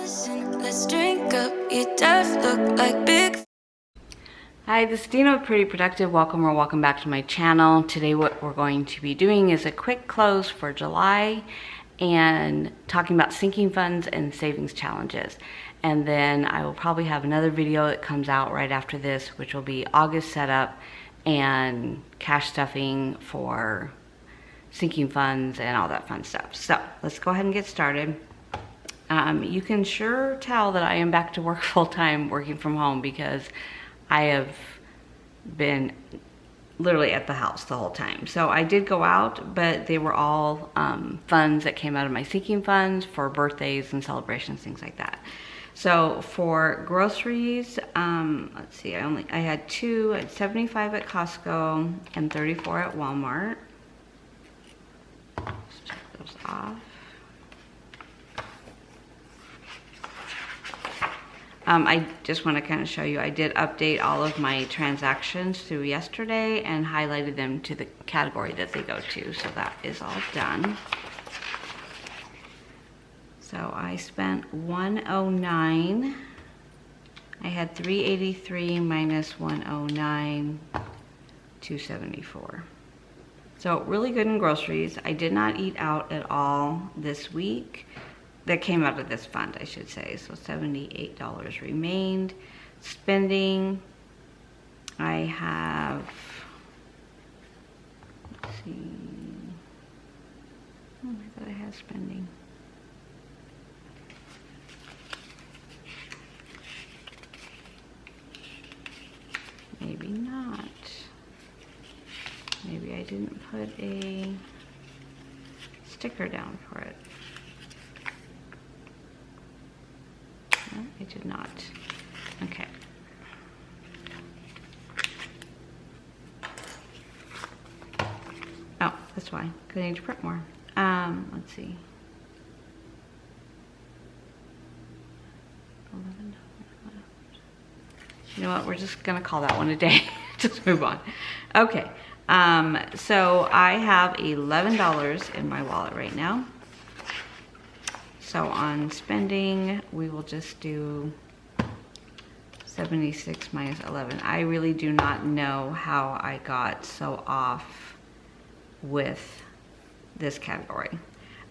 Listen, let's drink up. Your death look like big. Hi, this is Dina with Pretty Productive. Welcome or welcome back to my channel. Today what we're going to be doing is a quick close for July and talking about sinking funds and savings challenges. And then I will probably have another video that comes out right after this, which will be August setup and cash stuffing for sinking funds and all that fun stuff. So let's go ahead and get started. You can sure tell that I am back to work full-time working from home because I have been literally at the house the whole time. So I did go out, but they were all funds that came out of my sinking funds for birthdays and celebrations, things like that. So for groceries, let's see, I had two at 75 at Costco and 34 at Walmart. Let's check those off. I just want to kind of show you, I did update all of my transactions through yesterday and highlighted them to the category that they go to. So that is all done. So I spent $109. I had $383 minus $109, $274. So really good in groceries. I did not eat out at all this week. That came out of this fund, I should say. So $78 remained. Spending, I have, let's see, oh, I thought I had spending. Maybe not. Maybe I didn't put a sticker down for it. No, I did not. Okay. Oh, that's why. Because I need to print more. Let's see. $11 left. You know what? We're just gonna call that one a day. Just move on. Okay. So I have $11 in my wallet right now. So on spending, we will just do 76 minus 11. I really do not know how I got so off with this category.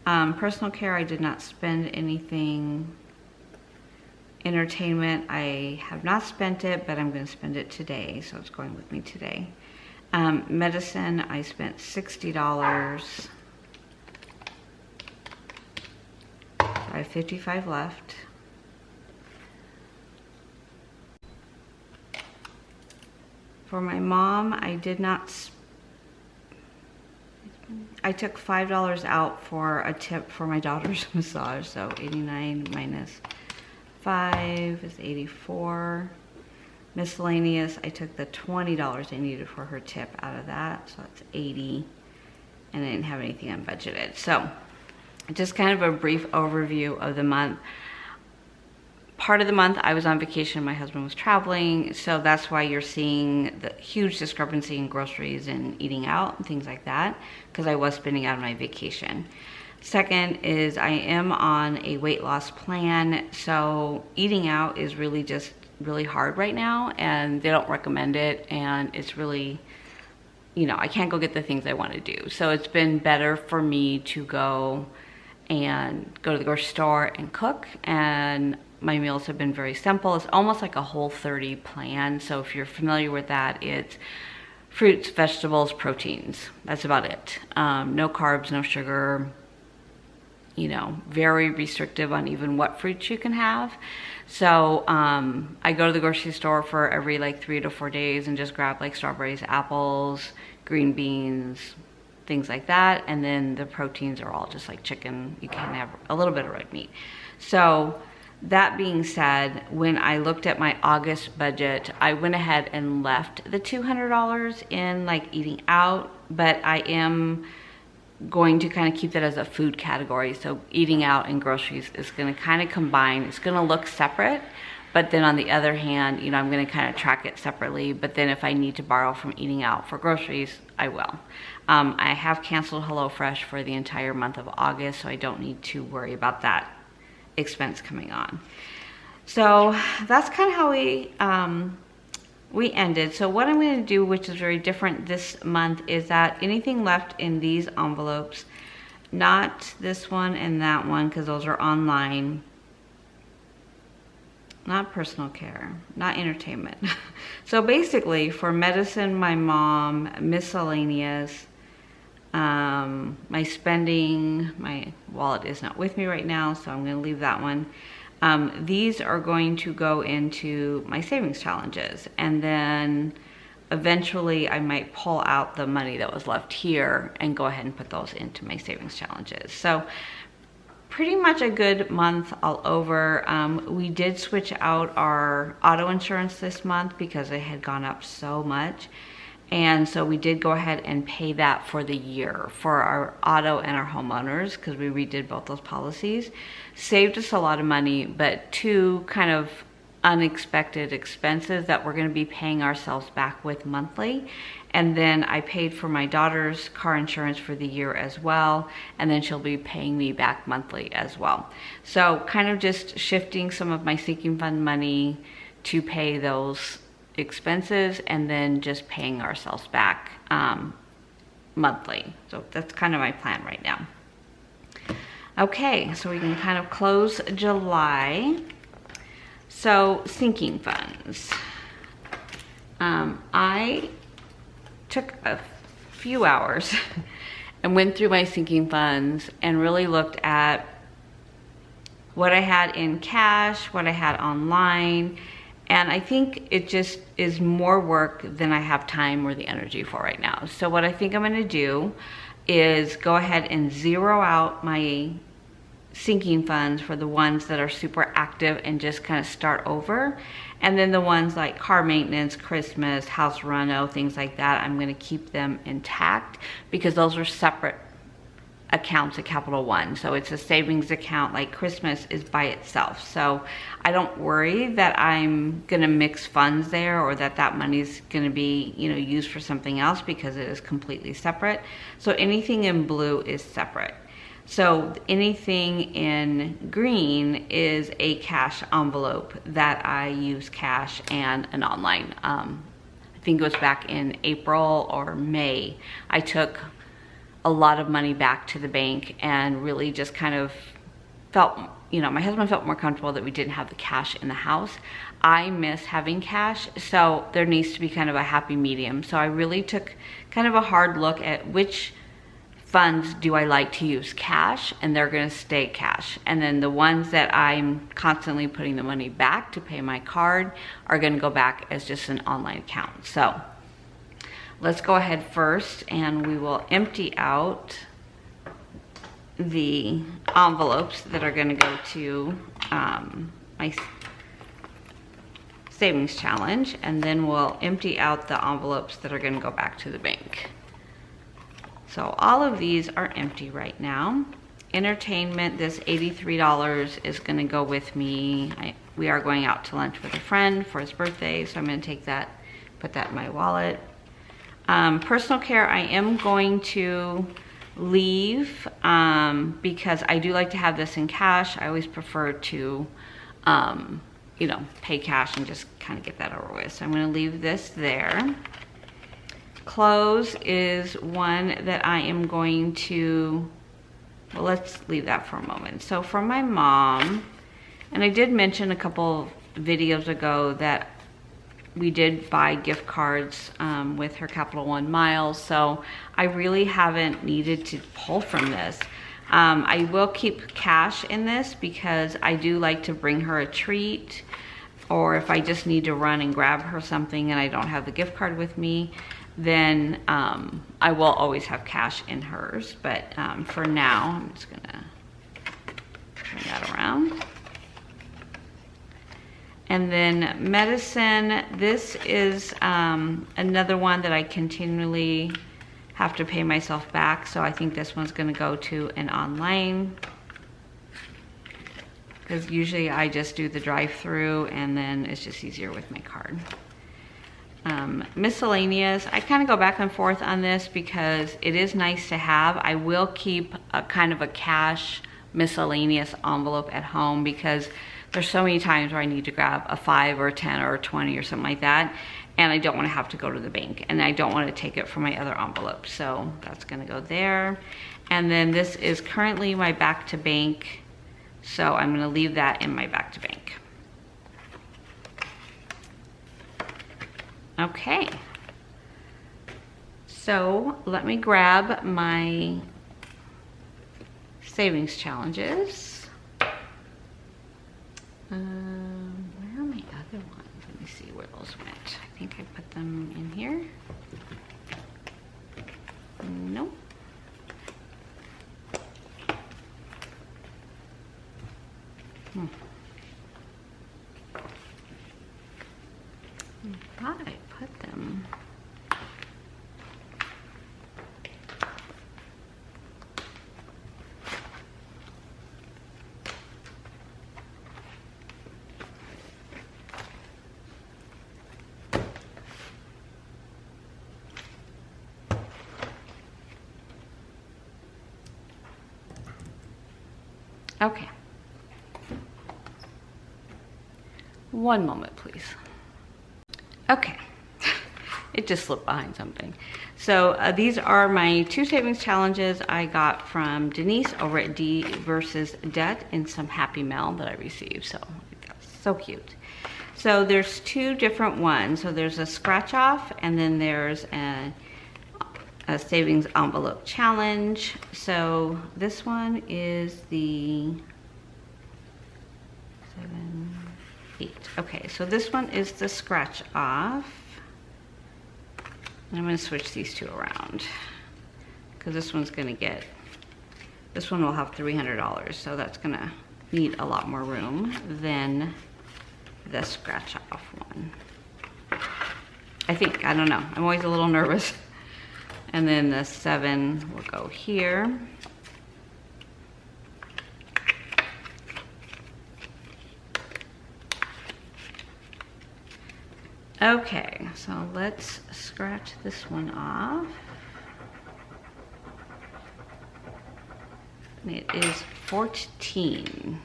Personal care, I did not spend anything. Entertainment, I have not spent it, but I'm going to spend it today, so it's going with me today. Medicine, I spent $60. I have 55 left. For my mom, I did not, I took $5 out for a tip for my daughter's massage, so 89 minus 5 is 84. Miscellaneous, I took the $20 I needed for her tip out of that, so that's 80, and I didn't have anything unbudgeted. So just kind of a brief overview of the month. Part of the month I was on vacation, my husband was traveling, so that's why you're seeing the huge discrepancy in groceries and eating out and things like that, because I was spending out of my vacation. Second is I am on a weight loss plan, so eating out is really just really hard right now, and they don't recommend it, and it's really, you know, I can't go get the things I want to do. So it's been better for me to go to the grocery store and cook, and my meals have been very simple. It's almost like a Whole30 plan. So if you're familiar with that, it's fruits, vegetables, proteins. That's about it. No carbs, no sugar, you know, very restrictive on even what fruits you can have. So I go to the grocery store for every like 3 to 4 days and just grab like strawberries, apples, green beans, things like that. And then the proteins are all just like chicken. You can have a little bit of red meat. So that being said, when I looked at my August budget, I went ahead and left the $200 in like eating out, but I am going to kind of keep that as a food category. So eating out and groceries is going to kind of combine. It's going to look separate, but then on the other hand, you know, I'm going to kind of track it separately. But then if I need to borrow from eating out for groceries, I will. I have canceled HelloFresh for the entire month of August, so I don't need to worry about that expense coming on. So that's kind of how we ended. So what I'm going to do, which is very different this month, is that anything left in these envelopes, not this one and that one because those are online, not personal care, not entertainment. So basically for medicine, my mom, miscellaneous, my spending, my wallet is not with me right now, so I'm going to leave that one. These are going to go into my savings challenges, and then eventually I might pull out the money that was left here and go ahead and put those into my savings challenges. So pretty much a good month all over. We did switch out our auto insurance this month because it had gone up so much. And so we did go ahead and pay that for the year for our auto and our homeowners because we redid both those policies. Saved us a lot of money, but two kind of unexpected expenses that we're going to be paying ourselves back with monthly. And then I paid for my daughter's car insurance for the year as well, and then she'll be paying me back monthly as well. So kind of just shifting some of my sinking fund money to pay those expenses and then just paying ourselves back monthly. So that's kind of my plan right now. Okay, so we can kind of close July. So sinking funds. I took a few hours and went through my sinking funds and really looked at what I had in cash, what I had online, and I think it just is more work than I have time or the energy for right now. So what I think I'm gonna do is go ahead and zero out my sinking funds for the ones that are super active and just kind of start over. And then the ones like car maintenance, Christmas, house reno, things like that, I'm going to keep them intact because those are separate accounts at Capital One. So it's a savings account. Like Christmas is by itself. So I don't worry that I'm going to mix funds there or that that money's going to be, you know, used for something else because it is completely separate. So anything in blue is separate. So anything in green is a cash envelope that I use cash and an online. I think it was back in April or May. I took a lot of money back to the bank and really just kind of felt, you know, my husband felt more comfortable that we didn't have the cash in the house. I miss having cash, so there needs to be kind of a happy medium. So I really took kind of a hard look at which funds do I like to use cash, and they're going to stay cash. And then the ones that I'm constantly putting the money back to pay my card are going to go back as just an online account. So let's go ahead first and we will empty out the envelopes that are going to go to my savings challenge, and then we'll empty out the envelopes that are going to go back to the bank. So all of these are empty right now. Entertainment, this $83 is going to go with me. We are going out to lunch with a friend for his birthday, so I'm going to take that, put that in my wallet. Personal care, I am going to leave because I do like to have this in cash. I always prefer to, you know, pay cash and just kind of get that over with. So I'm going to leave this there. Clothes is one that I am going to, well, let's leave that for a moment. So for my mom, and I did mention a couple videos ago that we did buy gift cards with her Capital One miles, so I really haven't needed to pull from this. I will keep cash in this because I do like to bring her a treat, or if I just need to run and grab her something and I don't have the gift card with me, then I will always have cash in hers. But for now, I'm just gonna turn that around. And then medicine, this is another one that I continually have to pay myself back. So I think this one's gonna go to an online, because usually I just do the drive-through and then it's just easier with my card. Miscellaneous, I kind of go back and forth on this because it is nice to have. I will keep a kind of a cash miscellaneous envelope at home because there's so many times where I need to grab a 5 or a 10 or a 20 or something like that, and I don't want to have to go to the bank, and I don't want to take it from my other envelope. So that's going to go there. And then this is currently my back to bank, so I'm going to leave that in my back to bank. Okay. So let me grab my savings challenges. Where are my other ones? Let me see where those went. I think I put them in here. Nope. I thought I put them. Okay. One moment, please. Okay. It just slipped behind something. So these are my 2 savings challenges I got from Denise over at D versus Debt in some Happy Mail that I received. So that's so cute. So there's 2 different ones. So there's a scratch off, and then there's a savings envelope challenge. So this one is the 7, 8. Okay, so this one is the scratch off. And I'm going to switch these 2 around because this one's going to get, this one will have $300, so that's going to need a lot more room than the scratch off one. I think, I don't know, I'm always a little nervous. And then the 7 will go here. Okay, so let's scratch this one off. It is 14.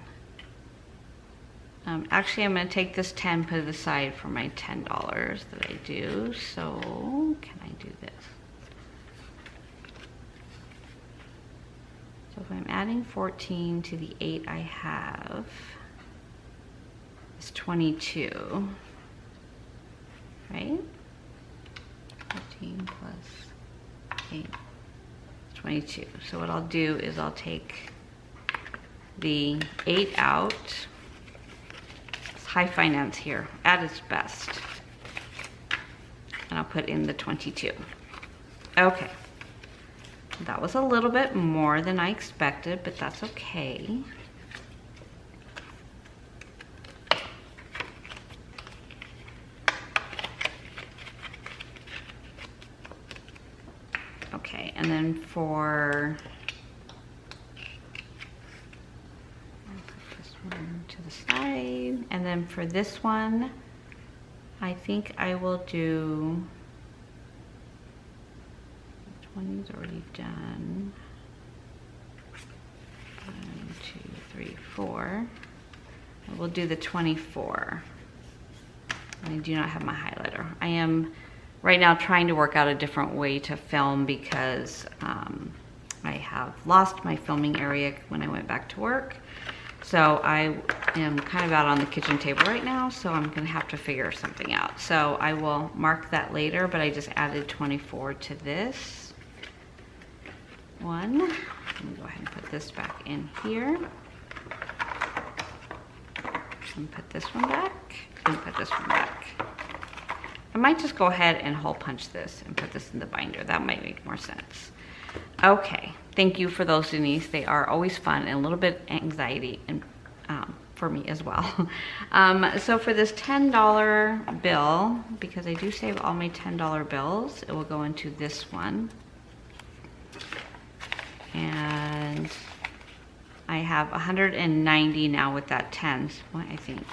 Actually, I'm going to take this 10, put it aside for my $10 that I do. So, can I do this? So if I'm adding 14 to the 8 I have, it's 22, right? 14 plus 8, 22. So what I'll do is I'll take the 8 out. It's high finance here at its best. And I'll put in the 22. Okay. That was a little bit more than I expected, but that's okay. Okay, and then for, I'll put this one to the side, and then for this one, I think I will do, 20 is already done. 1, 2, 3, 4. I will do the 24. I do not have my highlighter. I am right now trying to work out a different way to film because I have lost my filming area when I went back to work. So I am kind of out on the kitchen table right now, so I'm gonna have to figure something out. So I will mark that later, but I just added 24 to this one. Let me go ahead and put this back in here. And put this one back, and put this one back. I might just go ahead and hole punch this and put this in the binder. That might make more sense. Okay, thank you for those, Denise. They are always fun and a little bit anxiety and for me as well. So for this $10 bill, because I do save all my $10 bills, it will go into this one. And I have 190 now with that 10, I think.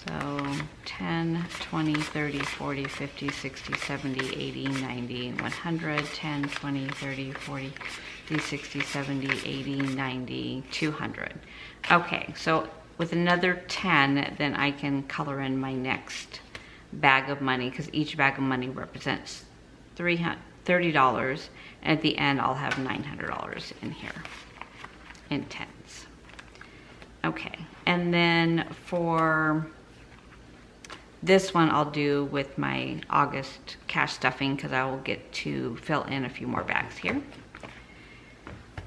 So 10, 20, 30, 40, 50, 60, 70, 80, 90, 100, 10, 20, 30, 40, 50, 60, 70, 80, 90, 200. Okay, so with another 10, then I can color in my next bag of money, because each bag of money represents $30, and at the end I'll have $900 in here in tens. Okay, and then for this one I'll do with my August cash stuffing, because I will get to fill in a few more bags here.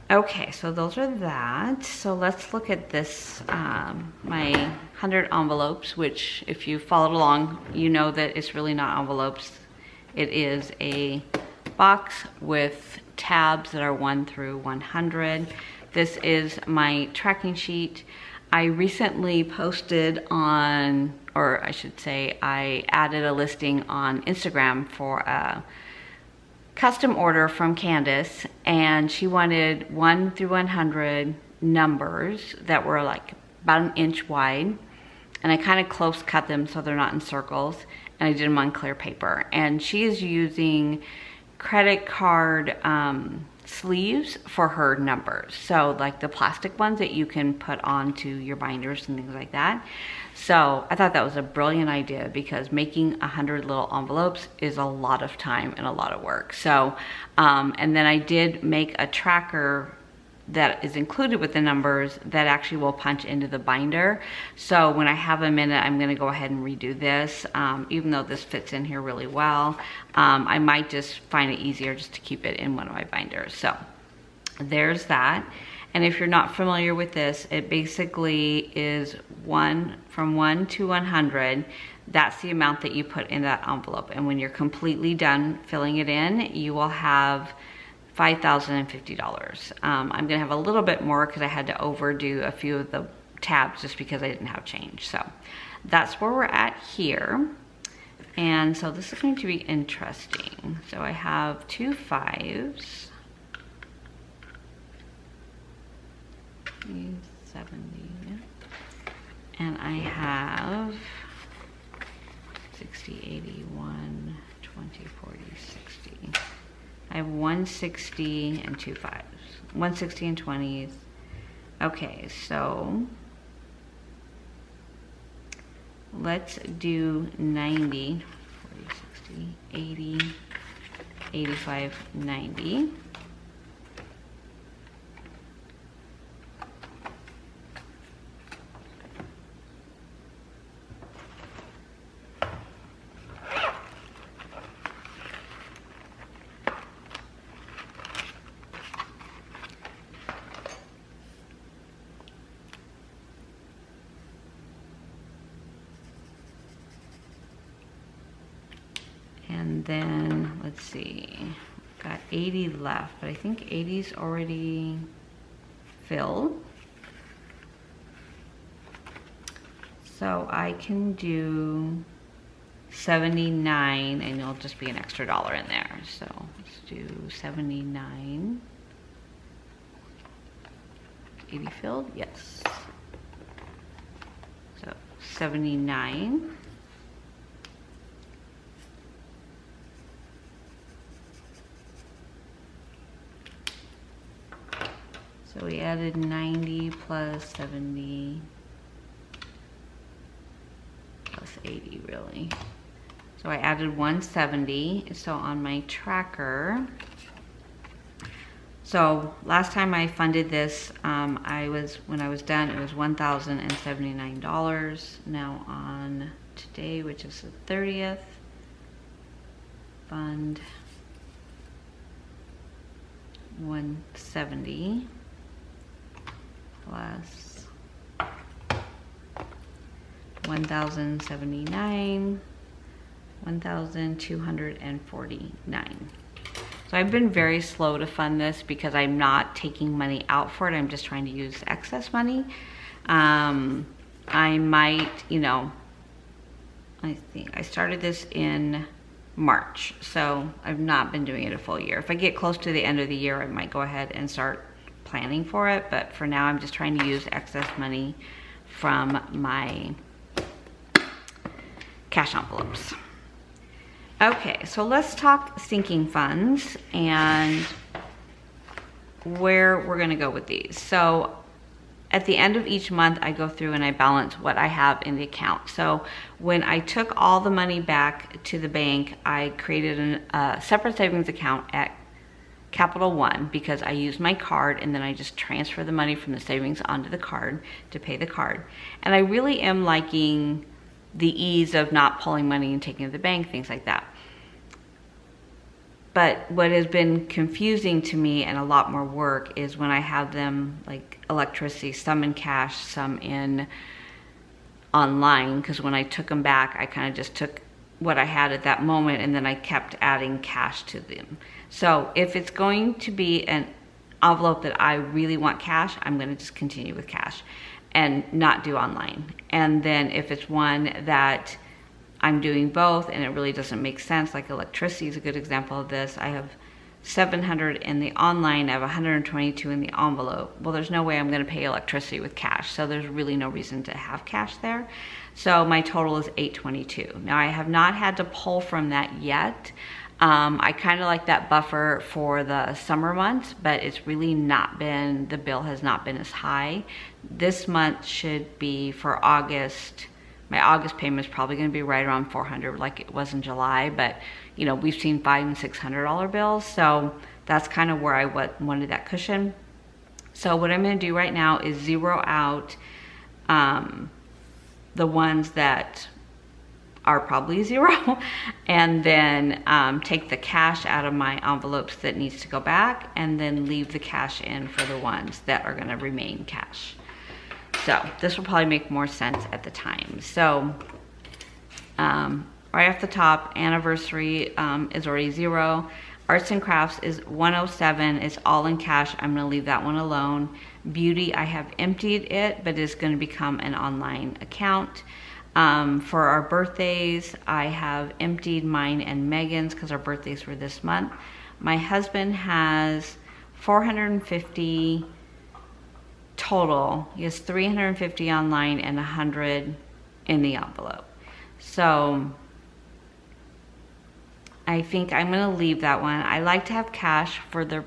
Okay, so those are that. So let's look at this, my 100 envelopes, which if you followed along, you know that it's really not envelopes. It is a box with tabs that are 1 through 100. This is my tracking sheet. I recently posted on, or I should say, I added a listing on Instagram for a custom order from Candace, and she wanted 1 through 100 numbers that were like about an inch wide, and I kind of close cut them so they're not in circles, and I did them on clear paper. And she is using credit card sleeves for her numbers, so like the plastic ones that you can put onto your binders and things like that. So I thought that was a brilliant idea, because making 100 little envelopes is a lot of time and a lot of work. So and then I did make a tracker that is included with the numbers that actually will punch into the binder. So when I have a minute, I'm going to go ahead and redo this. Even though this fits in here really well, I might just find it easier just to keep it in one of my binders. So there's that. And if you're not familiar with this, it basically is from 1 to 100. That's the amount that you put in that envelope. And when you're completely done filling it in, you will have $5,050. I'm gonna have a little bit more because I had to overdo a few of the tabs just because I didn't have change. So that's where we're at here. And so this is going to be interesting. So I have 2 5s, 70, and I have 60, 80, 1, 20, 40, 60. I have 160 and 2 5s, 160 and 20s. Okay, so let's do 90, 40, 60, 80, 85, 90. And then, let's see, got 80 left, but I think 80's already filled. So I can do 79, and it'll just be an extra $1 in there. So let's do 79. 80 filled? Yes. So 79. So we added 90 plus 70 plus 80, really. So I added 170. So on my tracker, so last time I funded this, when I was done, it was $1,079. Now on today, which is the 30th, fund 170 plus 1,079, 1,249. So I've been very slow to fund this because I'm not taking money out for it. I'm just trying to use excess money. I might, I think I started this in March, so I've not been doing it a full year. If I get close to the end of the year, I might go ahead and start planning for it, but for now I'm just trying to use excess money from my cash envelopes. Okay, so let's talk sinking funds. And where we're gonna go with these. So at the end of each month, I go through and I balance what I have in the account. So when I took all the money back to the bank, I created a separate savings account at Capital One because I used my card, and then I just transfer the money from the savings onto the card to pay the card. And I really am liking the ease of not pulling money and taking it to the bank, things like that. But what has been confusing to me and a lot more work is when I have them like electricity, some in cash, some in online, because when I took them back, I kind of just took what I had at that moment and then I kept adding cash to them. So if it's going to be an envelope that I really want cash, I'm going to just continue with cash and not do online. And then if it's one that I'm doing both and it really doesn't make sense, like electricity is a good example of this. I have 700 in the online, I have 122 in the envelope. Well, there's no way I'm going to pay electricity with cash, so there's really no reason to have cash there. So my total is 822. Now I have not had to pull from that yet. I kind of like that buffer for the summer months, but it's really not been, the bill has not been as high. This month should be for August. My August payment is probably going to be right around 400 like it was in July, but you know, we've seen $500 and $600 bills, so that's kind of where I wanted that cushion. So what I'm going to do right now is zero out the ones that are probably zero, and then take the cash out of my envelopes that needs to go back, and then leave the cash in for the ones that are going to remain cash. So this will probably make more sense at the time. So right off the top, anniversary is already zero. Arts and crafts is 107, it's all in cash. I'm gonna leave that one alone. Beauty, I have emptied it, but it's gonna become an online account. For our birthdays, I have emptied mine and Megan's because our birthdays were this month. My husband has 450 total. He has 350 online and 100 in the envelope. So I think I'm gonna leave that one. I like to have cash for the,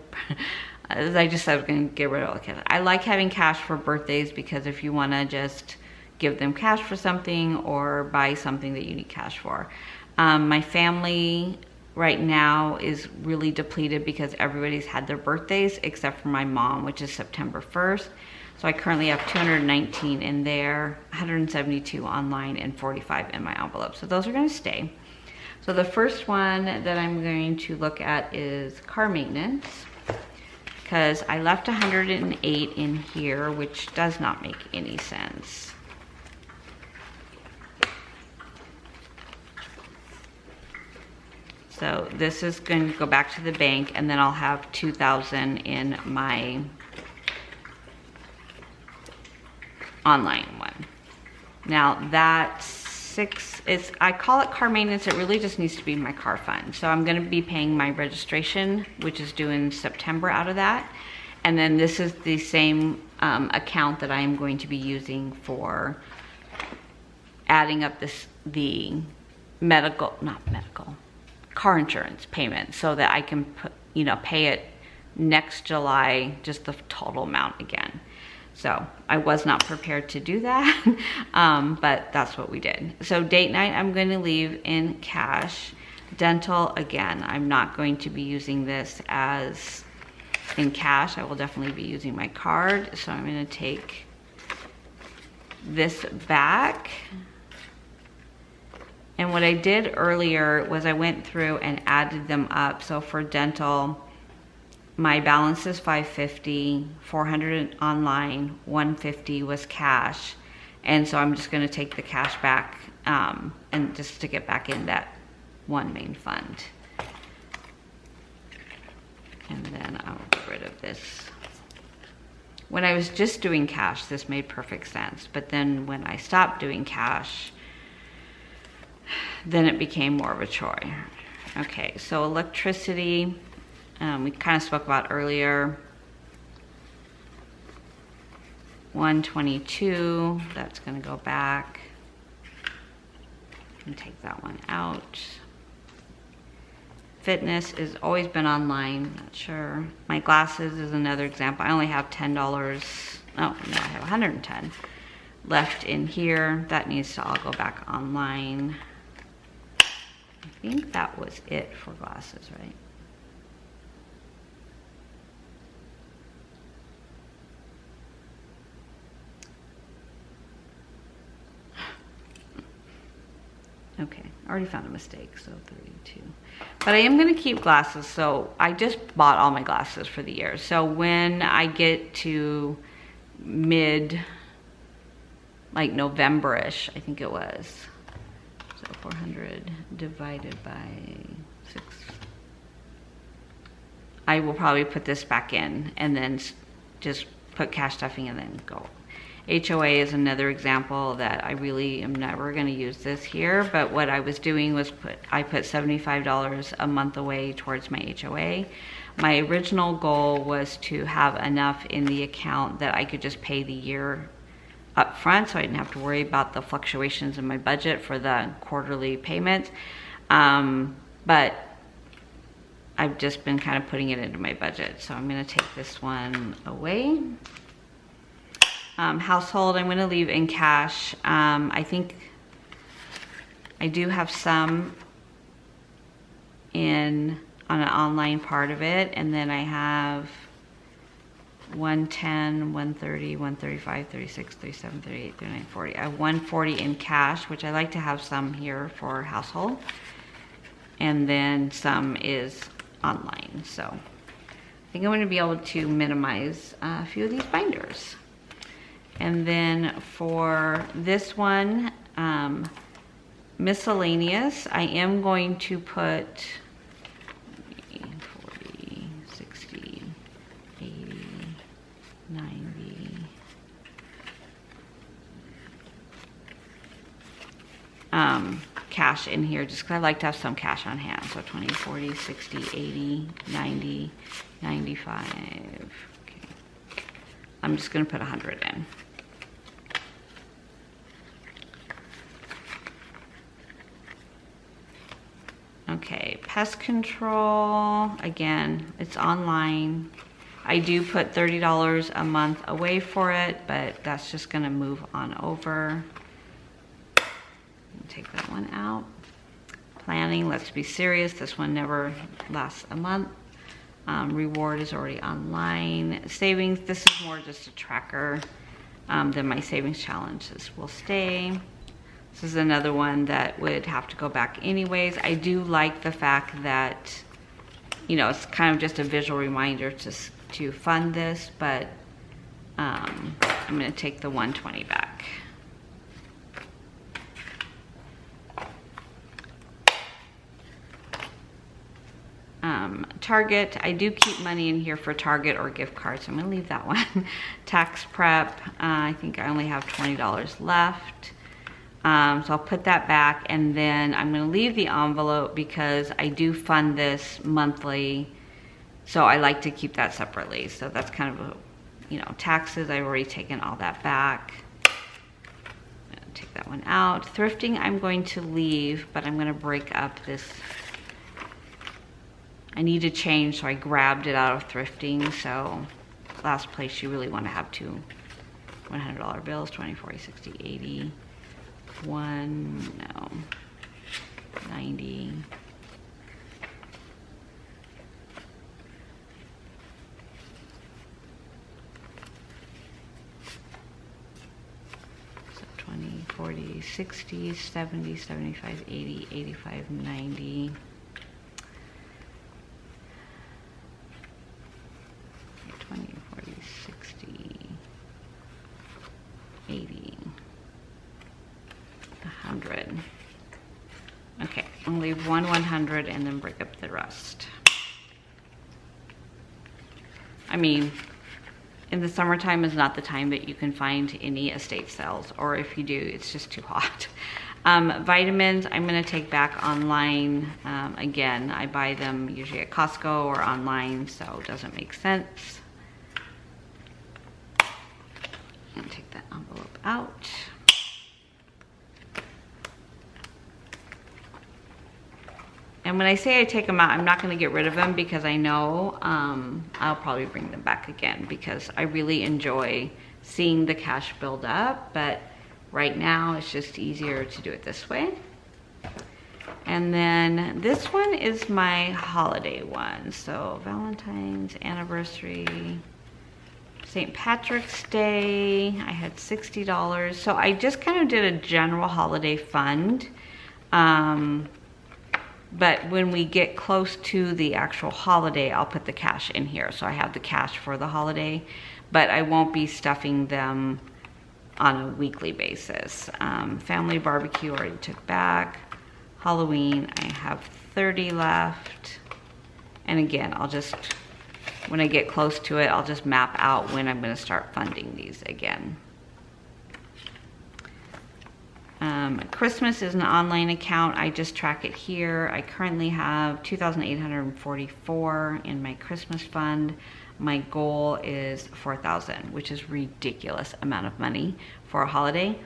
as I just said, I was gonna get rid of all the cash. I like having cash for birthdays because if you wanna just give them cash for something or buy something that you need cash for. My family right now is really depleted because everybody's had their birthdays except for my mom, which is September 1st. So I currently have 219 in there, 172 online, and 45 in my envelope. So those are gonna stay. So the first one that I'm going to look at is car maintenance, because I left 108 in here, which does not make any sense. So this is going to go back to the bank, and then I'll have 2,000 in my online one. Now that I call it car maintenance, it really just needs to be my car fund. So I'm gonna be paying my registration, which is due in September, out of that. And then this is the same account that I am going to be using for adding up the car insurance payment, so that I can pay it next July, just the total amount again. So I was not prepared to do that, but that's what we did. So date night, I'm going to leave in cash. Dental, again, I'm not going to be using this as in cash. I will definitely be using my card. So I'm going to take this back. And what I did earlier was I went through and added them up. So for dental, my balance is 550, 400 online, 150 was cash. And so I'm just gonna take the cash back and just stick it back in that one main fund. And then I'll get rid of this. When I was just doing cash, this made perfect sense. But then when I stopped doing cash, then it became more of a chore. Okay, so electricity, we kind of spoke about earlier. 122, that's gonna go back. And take that one out. Fitness has always been online, not sure. My glasses is another example. I only have $10, oh, no, I have 110 left in here. That needs to all go back online. I think that was it for glasses, right? Okay, I already found a mistake, so 32. But I am gonna keep glasses, so I just bought all my glasses for the year. So when I get to mid, like November-ish, I think it was. So 400 divided by 6. I will probably put this back in and then just put cash stuffing and then go. HOA is another example that I really am never going to use this here, but what I was doing was I put $75 a month away towards my HOA. My original goal was to have enough in the account that I could just pay the year up front, so I didn't have to worry about the fluctuations in my budget for the quarterly payments. But I've just been kind of putting it into my budget, so I'm going to take this one away. Household, I'm going to leave in cash. I think I do have some on an online part of it, and then I have 110, 130, 135, 36, 37, 38, 39, 40. I have 140 in cash, which I like to have some here for household, and then some is online. So I think I'm going to be able to minimize a few of these binders. And then for this one, miscellaneous, I am going to put 40, 60, 80, 90. Cash in here just because I like to have some cash on hand. So 20, 40, 60, 80, 90, 95. Okay. I'm just going to put 100 in. Okay, Pest Control, again, it's online. I do put $30 a month away for it, but that's just gonna move on over. Take that one out. Planning, let's be serious, this one never lasts a month. Reward is already online. Savings, this is more just a tracker than my savings challenges will stay. This is another one that would have to go back anyways. I do like the fact that, you know, it's kind of just a visual reminder to fund this, but I'm gonna take the 120 back. Target, I do keep money in here for Target or gift cards, so I'm gonna leave that one. Tax prep, I think I only have $20 left. So I'll put that back, and then I'm gonna leave the envelope because I do fund this monthly, so I like to keep that separately. So that's kind of a, you know, taxes, I've already taken all that back. I'm gonna take that one out. Thrifting I'm going to leave, but I'm gonna break up this. I need to change, so I grabbed it out of thrifting. So last place you really want to have two $100 bills, 20, 40, 60, 80, 90. So 20, 40, 60, 70, 75, 80, 85, 90. 20, 40, 60, 80, 100. Okay, I'll leave 100 and then break up the rest. I mean, in the summertime is not the time that you can find any estate sales, or if you do, it's just too hot. Vitamins, I'm gonna take back online. Again, I buy them usually at Costco or online, so it doesn't make sense. I'm gonna take that envelope out. And when I say I take them out, I'm not going to get rid of them because I know I'll probably bring them back again because I really enjoy seeing the cash build up. But right now, it's just easier to do it this way. And then this one is my holiday one. So Valentine's, anniversary, St. Patrick's Day, I had $60. So I just kind of did a general holiday fund. But when we get close to the actual holiday, I'll put the cash in here. So I have the cash for the holiday, but I won't be stuffing them on a weekly basis. Family barbecue already took back. Halloween, I have 30 left. And again, I'll just, when I get close to it, I'll just map out when I'm gonna start funding these again. Christmas is an online account. I just track it here. I currently have $2,844 in my Christmas fund. My goal is $4,000, which is ridiculous amount of money for a holiday.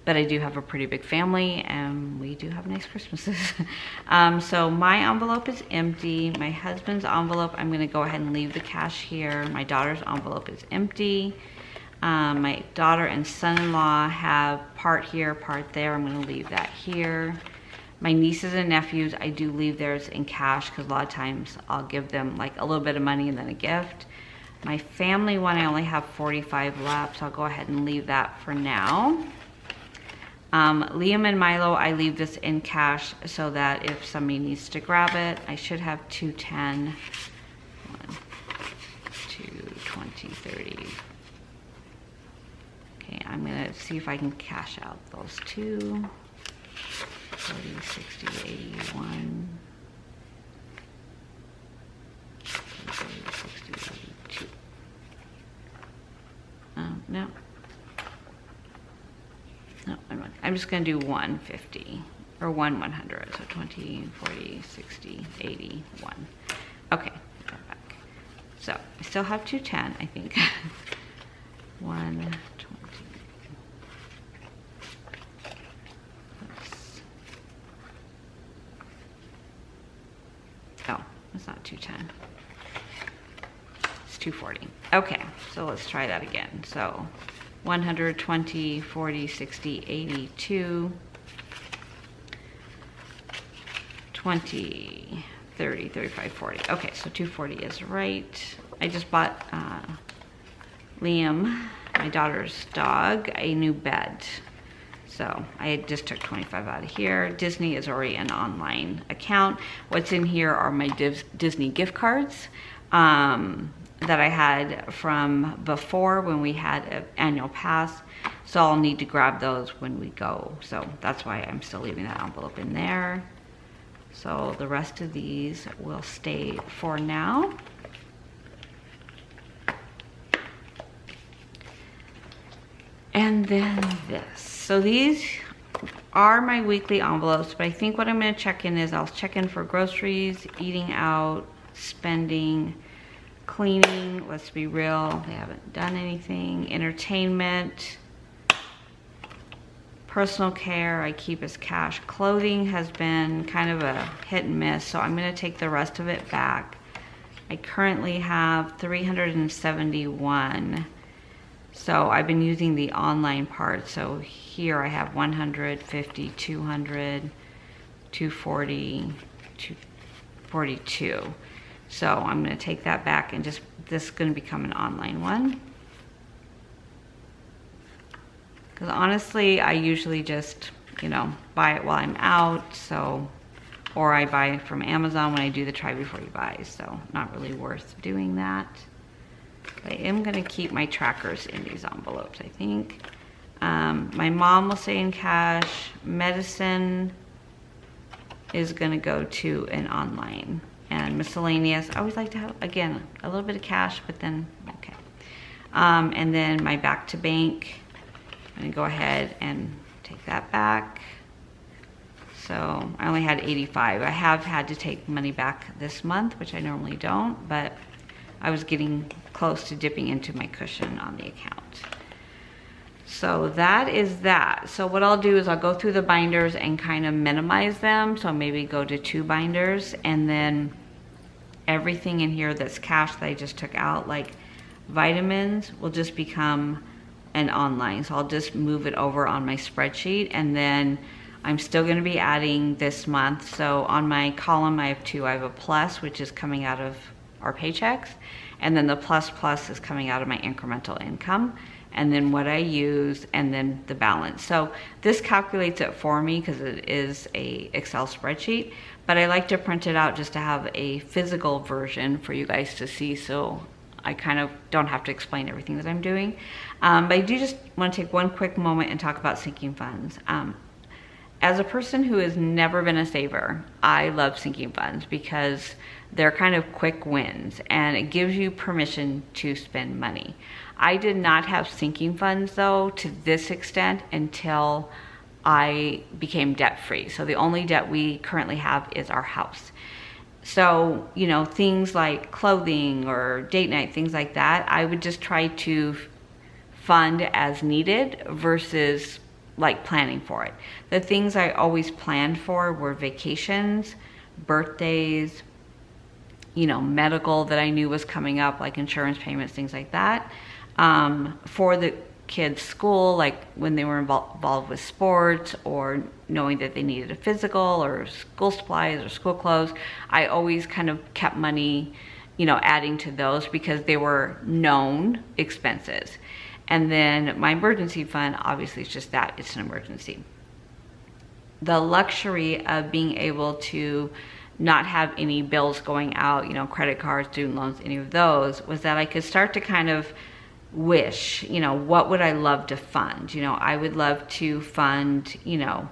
But I do have a pretty big family and we do have nice Christmases. So my envelope is empty. My husband's envelope, I'm gonna go ahead and leave the cash here. My daughter's envelope is empty. My daughter and son-in-law have part here, part there. I'm gonna leave that here. My nieces and nephews, I do leave theirs in cash because a lot of times I'll give them like a little bit of money and then a gift. My family one, I only have 45 left, so I'll go ahead and leave that for now. Liam and Milo, I leave this in cash so that if somebody needs to grab it, I should have 210, 1, 2, 20, 30. Okay, I'm gonna see if I can cash out those two. 40, 60, 81. 40, 60, 82. No. No, I'm just gonna do 150 or 100. So 20, 40, 60, 80, 1. Okay, go back. So I still have 210, I think. 120. Oh, it's not 210. It's 240. Okay, so let's try that again. So 120, 40, 60, 82, 20, 30, 35, 40. Okay, so 240 is right. I just bought Liam, my daughter's dog, a new bed. So I just took 25 out of here. Disney is already an online account. What's in here are my Disney gift cards that I had from before when we had an annual pass. So I'll need to grab those when we go. So that's why I'm still leaving that envelope in there. So the rest of these will stay for now. And then this. So these are my weekly envelopes, but I think what I'm gonna check in is I'll check in for groceries, eating out, spending, cleaning, let's be real, they haven't done anything, entertainment, personal care, I keep as cash. Clothing has been kind of a hit and miss, so I'm gonna take the rest of it back. I currently have 371. So I've been using the online part. So here I have 100, 50, 200, 240, 242. So I'm gonna take that back and just, this is gonna become an online one. Because honestly, I usually just, you know, buy it while I'm out. So, or I buy it from Amazon when I do the try before you buy. So not really worth doing that. I am gonna keep my trackers in these envelopes, I think. My mom will stay in cash. Medicine is gonna go to an online. And miscellaneous, I always like to have, again, a little bit of cash, but then, okay. And then my back to bank, I'm gonna go ahead and take that back. So I only had 85. I have had to take money back this month, which I normally don't, but I was getting close to dipping into my cushion on the account. So that is that. So what I'll do is I'll go through the binders and kind of minimize them. So maybe go to 2 binders, and then everything in here that's cash that I just took out, like vitamins, will just become an online. So I'll just move it over on my spreadsheet, and then I'm still going to be adding this month. So on my column, I have 2. I have a plus, which is coming out of our paychecks, and then the plus plus is coming out of my incremental income, and then what I use, and then the balance. So this calculates it for me because it is a Excel spreadsheet, but I like to print it out just to have a physical version for you guys to see, so I kind of don't have to explain everything that I'm doing. But I do just want to take one quick moment and talk about sinking funds. As a person who has never been a saver, I love sinking funds because they're kind of quick wins, and it gives you permission to spend money. I did not have sinking funds though to this extent until I became debt free. So the only debt we currently have is our house. So, you know, things like clothing or date night, things like that, I would just try to fund as needed versus like planning for it. The things I always planned for were vacations, birthdays, you know, medical that I knew was coming up, like insurance payments, things like that. For the kids' school, like when they were involved with sports, or knowing that they needed a physical or school supplies or school clothes, I always kind of kept money, you know, adding to those because they were known expenses. And then my emergency fund, obviously it's just that, it's an emergency. The luxury of being able to not have any bills going out, you know, credit cards, student loans, any of those, was that I could start to kind of wish, you know, what would I love to fund? You know, I would love to fund, you know,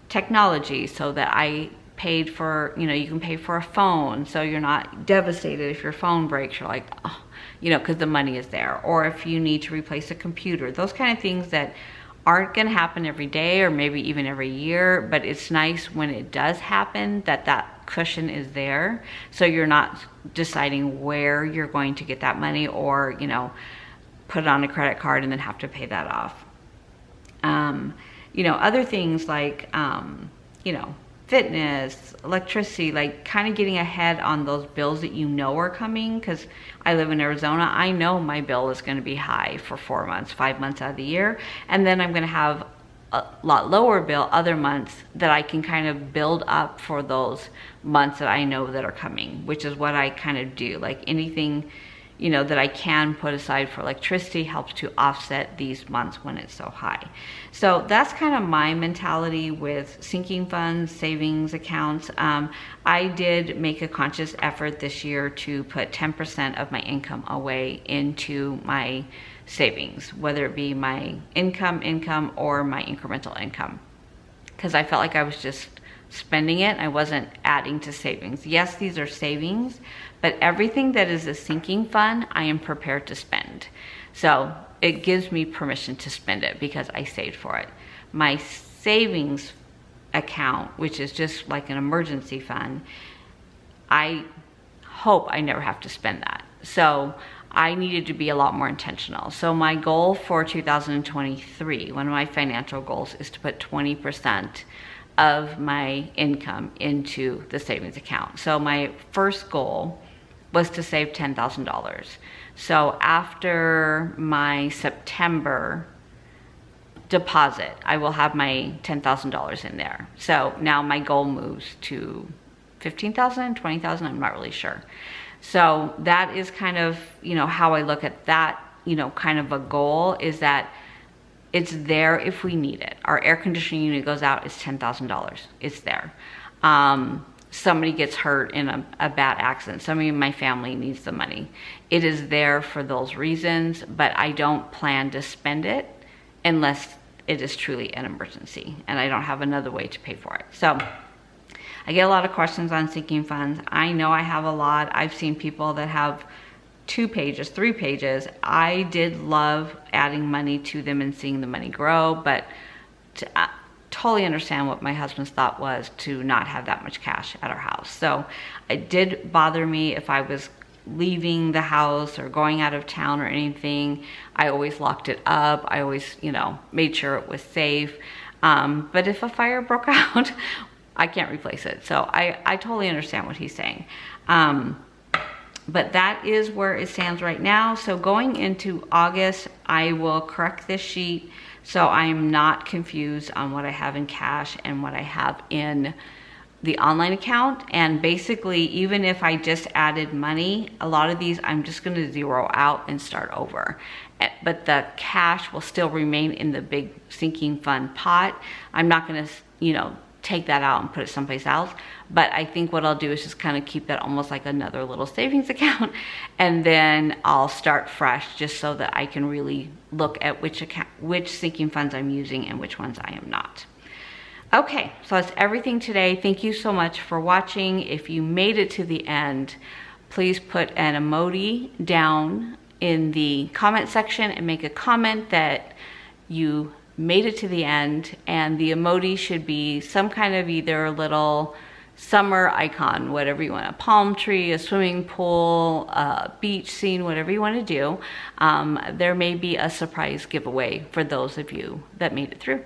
technology so that I paid for, you know, you can pay for a phone so you're not devastated if your phone breaks. You're like, oh, you know, because the money is there. Or if you need to replace a computer, those kind of things that aren't going to happen every day or maybe even every year, but it's nice when it does happen that that cushion is there, so you're not deciding where you're going to get that money, or, you know, put it on a credit card and then have to pay that off. You know, other things like, you know, fitness, electricity, like kind of getting ahead on those bills that you know are coming, because I live in Arizona. I know my bill is going to be high for 4 months, 5 months out of the year, and then I'm going to have a lot lower bill other months that I can kind of build up for those months that I know that are coming, which is what I kind of do. Like anything, you know, that I can put aside for electricity helps to offset these months when it's so high. So that's kind of my mentality with sinking funds, savings accounts. I did make a conscious effort this year to put 10% of my income away into my savings, whether it be my income or my incremental income, because I felt like I was just spending it. I wasn't adding to savings. Yes, these are savings, but everything that is a sinking fund, I am prepared to spend. So it gives me permission to spend it because I saved for it. My savings account, which is just like an emergency fund, I hope I never have to spend that. So I needed to be a lot more intentional. So my goal for 2023, one of my financial goals, is to put 20% of my income into the savings account. So my first goal was to save $10,000. So after my September deposit, I will have my $10,000 in there. So now my goal moves to 15,000, 20,000, I'm not really sure. So that is kind of, you know, how I look at that, you know, kind of a goal, is that it's there if we need it. Our air conditioning unit goes out, it's $10,000. It's there. Somebody gets hurt in a bad accident. Somebody in my family needs the money. It is there for those reasons, but I don't plan to spend it unless it is truly an emergency and I don't have another way to pay for it. So I get a lot of questions on sinking funds. I know I have a lot. I've seen people that have 2 pages, 3 pages. I did love adding money to them and seeing the money grow, but to totally understand what my husband's thought was to not have that much cash at our house. So it did bother me if I was leaving the house or going out of town or anything, I always locked it up. I always, you know, made sure it was safe. But if a fire broke out, I can't replace it. So I totally understand what he's saying. But that is where it stands right now. So going into August, I will correct this sheet so I am not confused on what I have in cash and what I have in the online account. And basically, even if I just added money, a lot of these I'm just going to zero out and start over. But the cash will still remain in the big sinking fund pot. I'm not going to, you know, take that out and put it someplace else. But I think what I'll do is just kind of keep that almost like another little savings account, and then I'll start fresh just so that I can really look at which sinking funds I'm using and which ones I am not. Okay, so that's everything today. Thank you so much for watching. If you made it to the end, please put an emoji down in the comment section and make a comment that you made it to the end, and the emoji should be some kind of either a little summer icon, whatever you want, a palm tree, a swimming pool, a beach scene, whatever you want to do. There may be a surprise giveaway for those of you that made it through.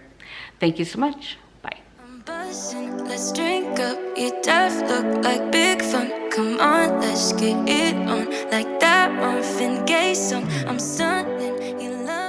Thank you so much. Bye. I'm buzzing, let's drink up. Your death look like big fun. Come on, let's get it on. Like that Marvin Gaye song. I'm stunning, you love